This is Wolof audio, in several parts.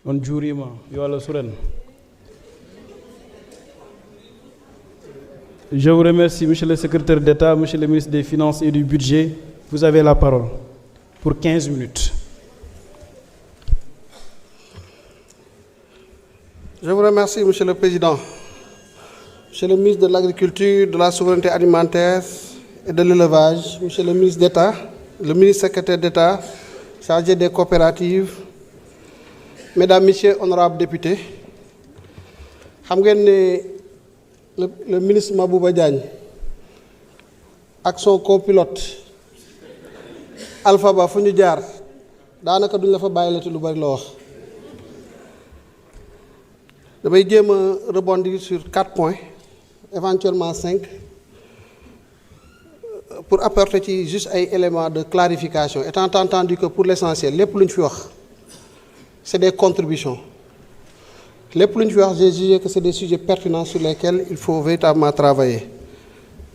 on juurima yo Allah suren. Je vous remercie, Monsieur le secrétaire d'État, Monsieur le ministre des Finances et du Budget. Vous avez la parole pour 15 minutes. Je vous remercie, Monsieur le Président. Monsieur le ministre de l'Agriculture, de la Souveraineté alimentaire et de l'Élevage, Monsieur le ministre d'État, le ministre secrétaire d'État, chargé des coopératives, Mesdames, Messieurs, honorables députés, xam ngeen ne le ministre Mabouba Diagne ak son copilote Alpha Ba fu ñu jaar daanaka duñ la fa bàyyi la te lu bari la wax damay jéem a rebondir sur 4 points éventuellement 5 pour apporter ci juste ay éléments de clarification étant entendu que pour l'essentiel lépp lu ñu fi wax c'est des contributions lépp lu ñu fi wax j'ai jugé que c'est des sujets pertinents sur lesquels il faut véritablement travailler.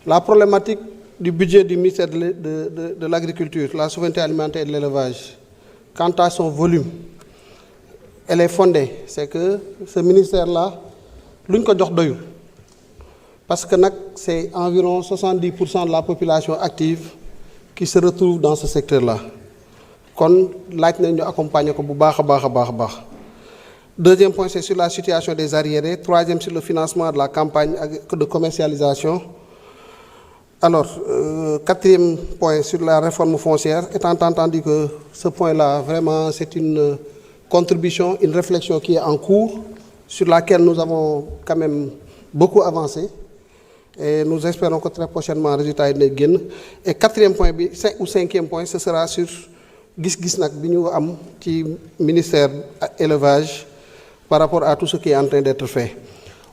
La problématique du budget du ministère de l'Agriculture, de la Souveraineté alimentaire et de l'Élevage, quant à son volume, elle est fondée. C'est que ce ministère-là, lu ñu ko jox doyul parce que nag c'est environ 70% de la population active qui se retrouve dans ce secteur-là. kon laaj nañ ñu accompagner ko bu baax a baax a baax a baax. Deuxième point, c'est sur la situation des arriérés. Troisième, sur le financement de la campagne de commercialisation. Alors, quatrième point, sur la réforme foncière, étant entendu que ce point-là, vraiment, c'est une contribution, une réflexion qui est en cours, sur laquelle nous avons quand même beaucoup avancé. Et nous espérons que très prochainement, le résultat est gain. Et quatrième point, ou cinquième point, ce sera sur gis-gis nag bi ñu am ci ministère élevage par rapport à tout ce qui est en train d'être fait.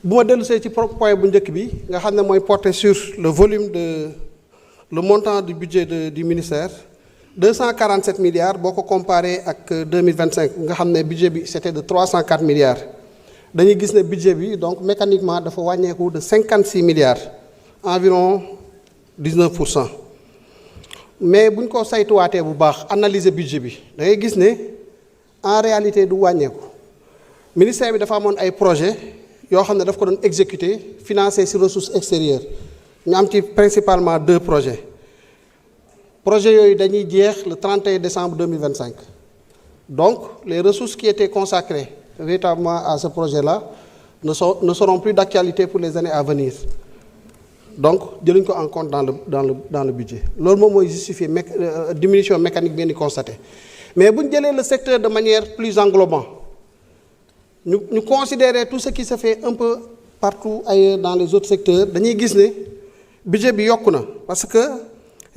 bu ma dellusee ci point bu njëkk bi nga xam ne mooy porter sur le volume de le montant du budget du ministère 247 milliards boo ko comparé ak 2025 nga xam ne budget bi c'était de 304 milliards dañuy gis ne budget bi donc mécaniquement dafa wàññeeku de 56 milliards environ 19%. mais bu ñu ko saytuwaatee bu baax analyser budget bi da ngay gis ne en réalité du wàññeeku ministère bi dafa amoon ay projet yoo xam ne daf ko doon exécuter financé ci ressources extérieures ñu am ci principalement 2 projets yooyu dañuy jeex le 31 décembre 2025 donc les ressources qui étaient consacrées véritablement à ce projet-là ne seront plus d'actualité pour les années à venir. Donc jëluñ ko en compte dans le budget loolu moom mooy justifier diminution mécanique bi ngeen di constater mais bu ñu jëlee le secteur de manière plus englobante ñu considérer tout ce qui se fait un peu partout ailleurs dans les autres secteurs dañuy gis ne budget bi yokku na parce que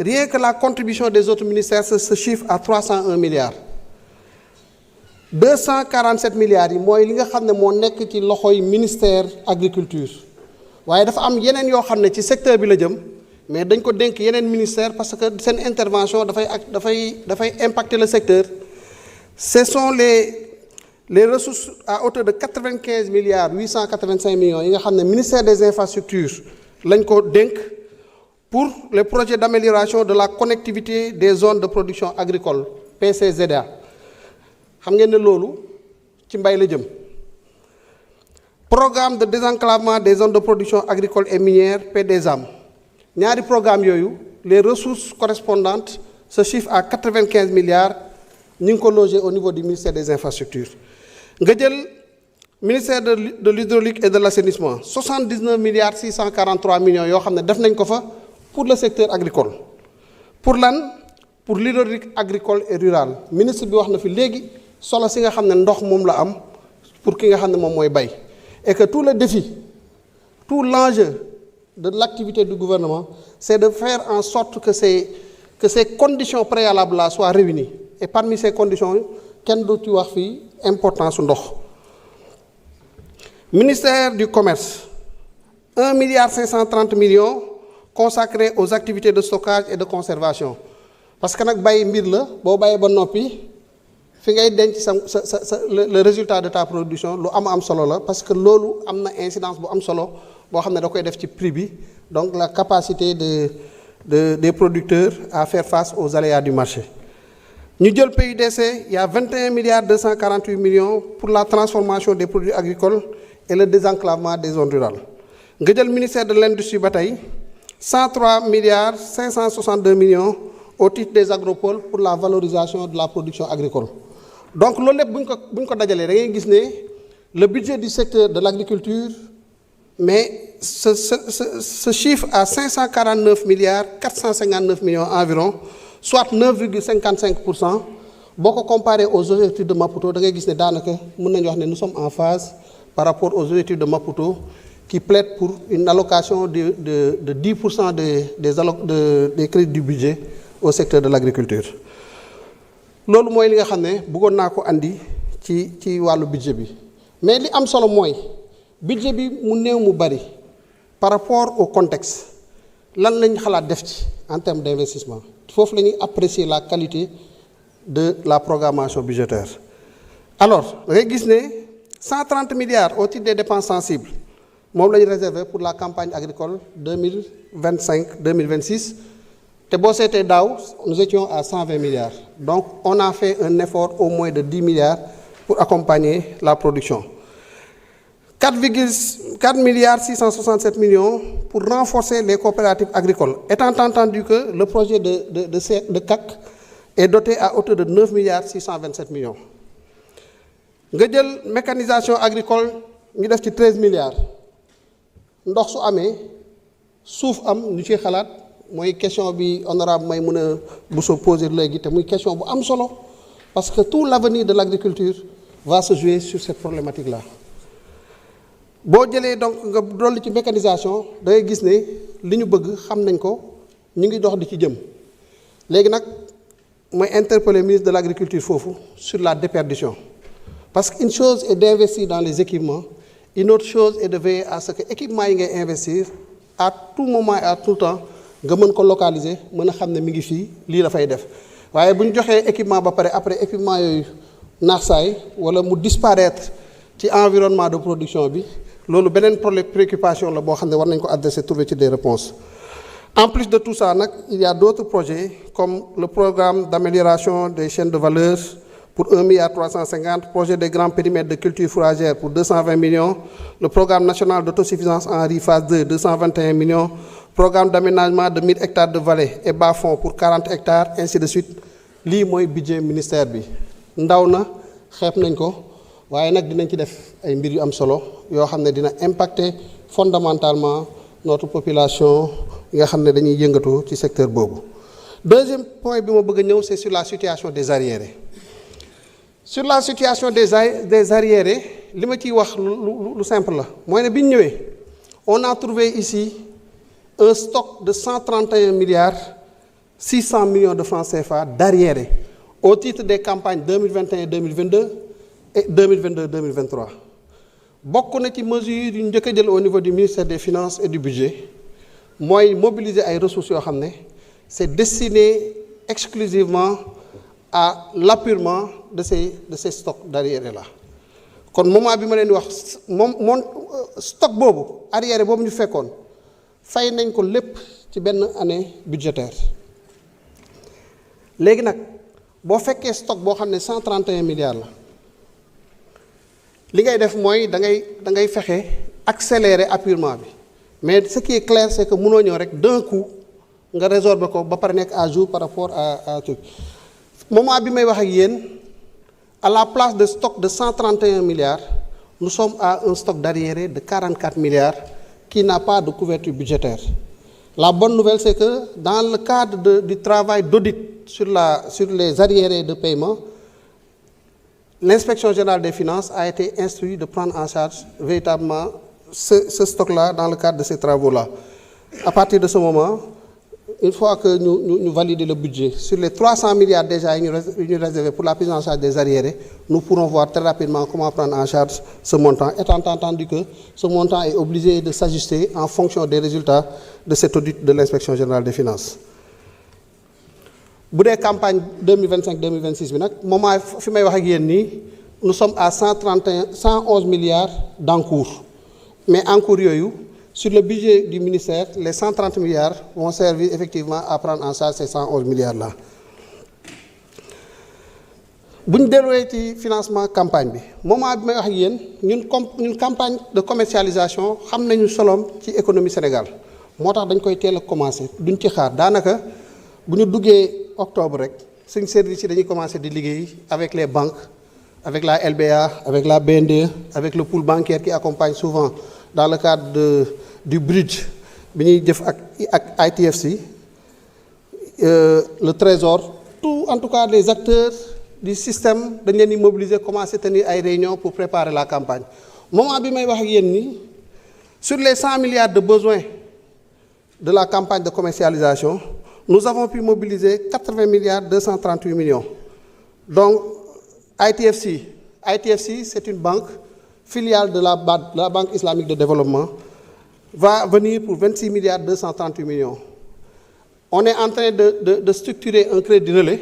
rien que la contribution des autres ministères se chiffre à 301 milliards 247 milliards yi mooy li nga xam ne moo nekk ci loxoy ministère agriculture. waaye dafa am yeneen yoo xam ne ci secteur bi la jëm mais dañ ko dénk yeneen ministère parce que seen intervention dafay impacter le secteur. Ce sont les ressources à hauteur de 95 milliards 885 millions yi nga xam ne ministère des infrastructures lañ ko dénk pour les projets d'amélioration de la connectivité des zones de production agricole PCZA xam ngeen ne loolu ci mbay la jëm. Programme de désenclavement des zones de production agricole et minière PDESAM ñaari programme yooyu les ressources correspondantes se chiffrent à 95 milliards ñu ngi ko logé au niveau du ministère des infrastructures nga jël ministère de l'hydraulique et de l'assainissement 79 milliards 643 millions yoo xam ne def nañ ko fa pour le secteur agricole pour lan pour l'hydraulique agricole et rural ministre bi wax na fi léegi solo si nga xam ne ndox moom la am pour ki nga xam ne moom mooy bay. Et que tout le défi, tout l'enjeu de l'activité du gouvernement, c'est de faire en sorte que ces conditions préalables-là soient réunies. Et parmi ces conditions, kenn du ci wax fii importance su ndox. Ministère du commerce 1 milliard 530 millions consacrés aux activités de stockage et de conservation parce que nag bàyyi mbir la boo bàyyee ba noppi. fi ngay denc le résultat de ta production lu am solo la parce que loolu am na incidence bu am solo boo xam ne da koy def ci prix bi donc la capacité des producteurs à faire face aux aléas du marché Ñu jël PUDC, il y a 21 milliards 248 millions pour la transformation des produits agricoles et le désenclavement des zones rurales. Nga jël ministère de l'Industrie ba tey 103 milliards 562 millions au titre des agropoles pour la valorisation de la production agricole. Donc loolu lépp bu ñu ko dajalee da ngay gis ne le budget du secteur de l'agriculture mais ce chiffre à 549 milliards 459 millions environ, soit 9,55%. Boo ko comparé aux objectifs de Maputo da ngay gis ne daanaka mën nañu wax ne nous sommes en phase par rapport aux objectifs de Maputo qui plaident pour une allocation de 10% des crédits du budget au secteur de l'agriculture. Loolu mooy li nga xam ne bëggoon naa ko andi ci wàllu budget bi mais li am solo mooy budget bi mu néew mu bari par rapport au contexte lan lañ xalaat def ci en termes d'investissement foofu la ñuy apprécier la qualité de la programmation budgétaire. Alors da ngay gis ne 130 milliards au titre des dépenses sensibles moom la ñu réservé pour la campagne agricole 2025-2026 te boo seetee daaw nous étions à 120 milliards donc on a fait un effort au moins de 10 milliards pour accompagner la production. 4 milliards 667 millions pour renforcer les coopératives agricoles, étant entendu que le projet de CAC est doté à hauteur de 9 milliards 627 millions. Nga jël mécanisation agricole ñu def ci 13 milliards ndox su amee suuf am ñu ci xalaat mooy question bi honorable may mën a bu soo poser léegi te muy question bu am solo parce que tout l'avenir de l'agriculture va se jouer sur cette problématique-là. boo jëlee donc nga dolli ci mécanisation da ngay gis ne li ñu bëgg xam nañ ko ñu ngi dox di ci jëm léegi nag mooy interpeller ministre de l'agriculture foofu sur la déperdition parce qu'une chose est d'investir dans les équipements, une autre chose est de veiller à ce que équipement yi ngay investir à tout moment et à tout temps nga mën ko localiser mën a xam ne mi ngi fii lii dafay def waaye bu ñu joxee équipement ba pare après équipement yooyu naax saay wala mu disparaître ci environnement de production bi loolu beneen préoccupation la boo xam ne war nañ ko adresser trouver ci des réponses. En plus de tout ça nag il y a d'autres projets comme le programme d'amélioration des chaînes de valeur pour 1 milliard 350, projet des grands périmètres de culture fourragère pour 220 millions, le programme national d'autosuffisance en riz phase 2 221 millions, programme d'aménagement de 1000 hectares de vallées et bas-fonds pour 40 hectares, ainsi de suite. Lii mooy budget ministère bi ndaw na xeeb nañ ko waaye nag dinañ ci def ay mbir yu am solo yoo xam ne dina impacter fondamentalement notre population yi nga xam ne dañuy yëngatu ci secteur boobu. Deuxième point bi ma bëgg a ñëw c'est sur la situation des arriérés. Sur la situation des arriérés li ma ciy wax lu simple la mooy ne bi ñu ñëwee on a trouvé ici un stock de 131 milliards 600 millions de francs CFA d'arriérés au titre des campagnes 2021-2022 et 2022-2023 bokk na ci mesures yu njëkk a jël au niveau du ministère des finances et du budget mooy mobiliser ay ressources yoo xam ne c'est destiné exclusivement à l'appurement de ces stocks d'arriérés là kon moment bi ma leen di wax moom stock boobu arriéré boobu ñu fekkoon fay nañ ko lépp ci benn année budgétaire léegi nag boo fekkee stock boo xam ne 131 milliards la li ngay def mooy da ngay fexe accélérer appurement bi mais ce qui est clair c'est que mënoo ñëw rek d'un coup nga résorber ko ba pare nekk à jour par rapport à tout moment bi may wax ak yéen à la place de stock de 131 milliards nous sommes à un stock d'arriérés de 44 milliards qui n'a pas de couverture budgétaire. La bonne nouvelle c'est que dans le cadre du travail d'audit sur les arriérés de paiement, l'inspection générale des finances a été instruite de prendre en charge véritablement ce stock-là dans le cadre de ces travaux-là. À partir de ce moment, une fois que nous validons le budget, sur les 300 milliards déjà réservés pour la prise en charge des arriérés, nous pourrons voir très rapidement comment prendre en charge ce montant, étant entendu que ce montant est obligé de s'ajuster en fonction des résultats de cet audit de l'inspection générale des finances. Bu dee campagne 2025-2026 bi nag moment fi may wax ak yéen nii nous sommes à 111 milliards d'encours mais encours yooyu sur le budget du ministère les 130 milliards vont servir effectivement à prendre en charge ces 111 milliards là. bu ñu delluwee ci financement campagne bi moment bi may wax ak yéen ñun campagne de commercialisation xam nañu soloom ci économie Sénégal moo tax dañ koy teel a commencé duñ ci xaar daanaka bu ñu duggee octobre rek suñ service yi dañuy commencé di liggéey avec les banques avec la LBA avec la BNDE avec le pool bancaire qui accompagne souvent dans le cadre du bridge bi ñuy jëf ak ITFC le Trésor tout en tout cas les acteurs du système dañ leen di mobiliser commencer tenir ay réunions pour préparer la campagne moment bi may wax ak yéen ni sur les 100 milliards de besoins de la campagne de commercialisation nous avons pu mobiliser 80 milliards 238 millions donc ITFC c'est une banque filiale de la Banque islamique de développement va venir pour 26 milliards 238 millions on est en train de structurer un crédit relais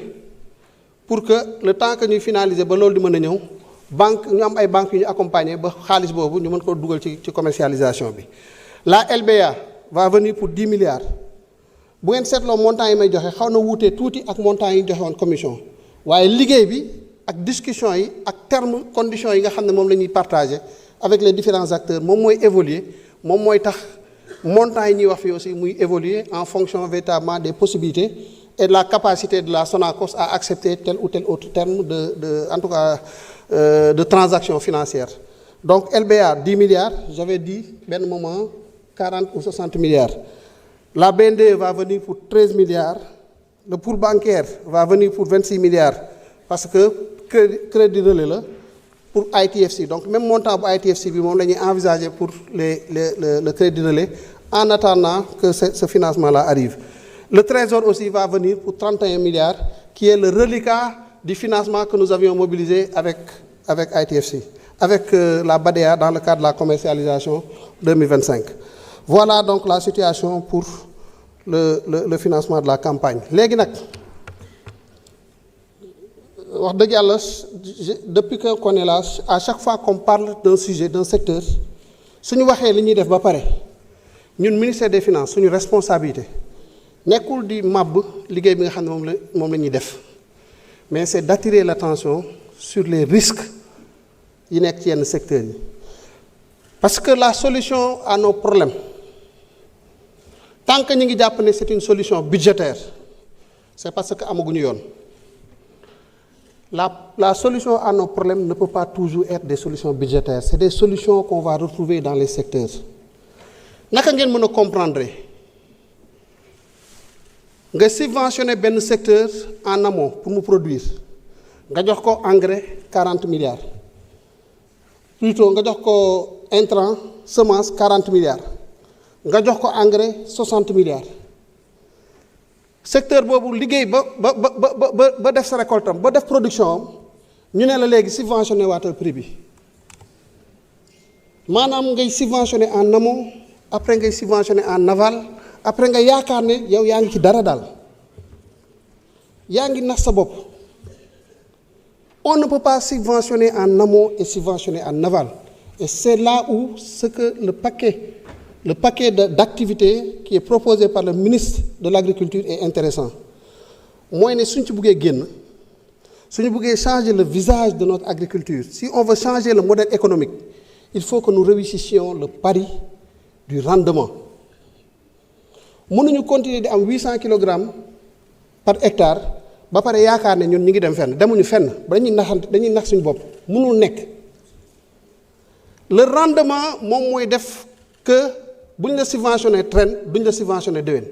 pour que le temps que ñuy finaliser ba loolu di mën a ñëw banque ñu am ay banques yu ñu accompagner ba xaalis boobu ñu mën ko dugal ci commercialisation bi la LBA va venir pour 10 milliards bu ngeen seetloo montant yi may joxe xaw na wuutee tuuti ak montant yi ñu joxe woon commission waaye liggéey bi ak discussion yi ak terme conditions yi nga xam ne moom la ñuy partager avec les différents acteurs moom mooy évoluer moom mooy tax montant yi ñuy wax fii aussi muy évoluer en fonction véritablement des possibilités et de la capacité de la Sonacos à accepter tel ou tel autre terme en tout cas de transactions financières. Donc LBA 10 milliards, j'avais dit ben moment 40 ou 60 milliards. La BNDE va venir pour 13 milliards, le pool bancaire va venir pour 26 milliards parce que crédit relais là pour ITFC. Donc même montant pour ITFC bi moom la ñuy envisager pour le crédit relais en attendant que ce financement là arrive. Le Trésor aussi va venir pour 31 milliards, qui est le reliquat du financement que nous avions mobilisé avec ITFC, avec la BADEA dans le cadre de la commercialisation 2025. Voilà donc la situation pour le financement de la campagne. Léegi nag wax dëgg yàlla depuis qu'on est là, à chaque fois qu'on parle d'un sujet, d'un secteur, suñu waxee li ñuy def ba pare ñun ministère des Finances suñu responsabilité. nekkul di màbb liggéey bi nga xam ne moom la ñuy def mais c'est d'attirer l'attention sur les risques yi nekk ci yenn secteurs yi parce que la solution à nos problèmes tant que ñu ngi jàpp ne c'est une solution budgétaire c'est parce que amaguñu yoon la solution à nos problèmes ne peut pas toujours être des solutions budgétaires c'est des solutions qu'on va retrouver dans les secteurs naka ngeen mën a comprendre nga subventionner benn secteur en amont pour mu produire nga jox ko engrais 40 milliards plutôt nga jox ko intrant semence 40 milliards nga jox ko engrais 60 milliards secteur boobu liggéey ba def sa récolte am ba def production am ñu ne la léegi subventionné waatal prix bi maanaam ngay subventionné en amont après ngay subventionné en aval après nga yaakaar ne yow yaa ngi ci dara daal yaa ngi nax sa bopp on ne peut pas subventionner en amont et subventionner en aval et c'est là où ce que le paquet d'activités qui est proposé par le ministre de l'Agriculture est intéressant mooy ne suñ ci buggee génn suñu buggee changer le visage de notre agriculture si on veut changer le modèle économique il faut que nous réussissions le pari du rendement mënuñu continuer di am 800 kilogrammes par hectare ba pare yaakaar ne ñun ñu ngi dem fenn demuñu fenn ba dañuy nax suñu bopp mënul nekk le rendement moom mooy def que buñ la subventionné ren duñ la subventionné déwén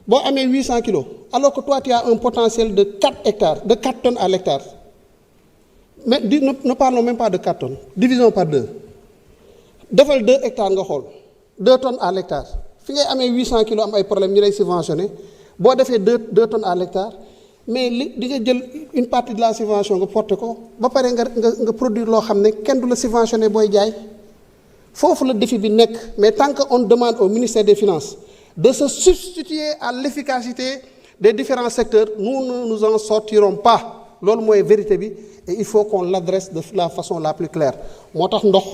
boo amee 800 kilos alors que toi tu as un potentiel de 4 hectares de 4 tonnes à l'hectare mais ne parlons même pas de 4 tonnes divisons par 2 defal 2 hectares nga xool 2 tonnes à l'hectare fi ngay amee 800 kilos am ay problème ñu lay subventionné boo defee 2 tonnes à l'hectare mais di nga jël une partie de la subvention nga porté ko ba pare nga produire loo xam ne kenn du la subventionné booy jaay foofu la défi bi nekk mais tant que on demande au ministère des Finances de se substituer à l'efficacité des différents secteurs nous ne nous en sortirons pas loolu mooy vérité bi et il faut qu'on l'adresse de la façon la plus claire moo tax ndox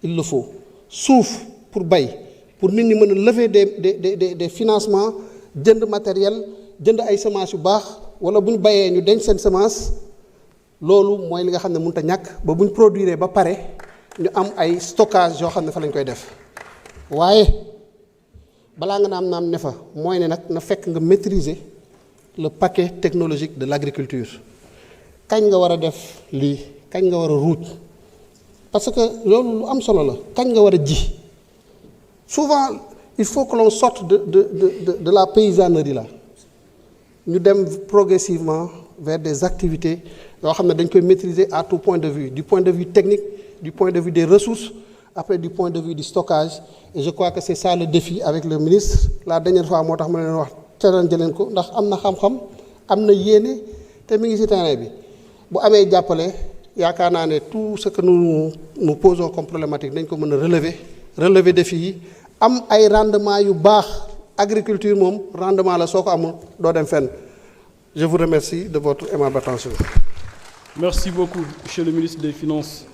il le faut suuf pour bay pour nit ñi mën a lever des financements jënd matériel jënd ay semences yu baax wala bu ñu bayee ñu denc seen semence loolu mooy li nga xam ne mënut a ñàkk ba buñ produire ba pare ñu am ay stockage yoo xam ne fa lañ koy def waaye balaa nga naam ne fa mooy ne nag na fekk nga maîtriser le paquet technologique de l'agriculture kañ nga war a def lii kañ nga war a ruuj parce que loolu lu am solo la kañ nga war a ji souvent il faut que l'on sorte de la paysannerie là ñu dem progressivement vers des activités yoo xam ne dañ koy maîtriser à tout point de vue du point de vue technique du point de vue des ressources après du point de vue du stockage et je crois que c'est ça le défi avec le ministre la dernière fois moo tax ma leen wax challenge leen ko ndax am na xam-xam am na yéene te mi ngi ci terrain bi bu amee jàppale yaakaar naa ne tout ce que nous posons comme problématique dañ ko mën a relever défi yi am ay rendement yu baax agriculture moom rendement la soo ko amul doo dem fenn je vous remercie de votre aimable attention. Merci beaucoup, Monsieur le ministre des Finances.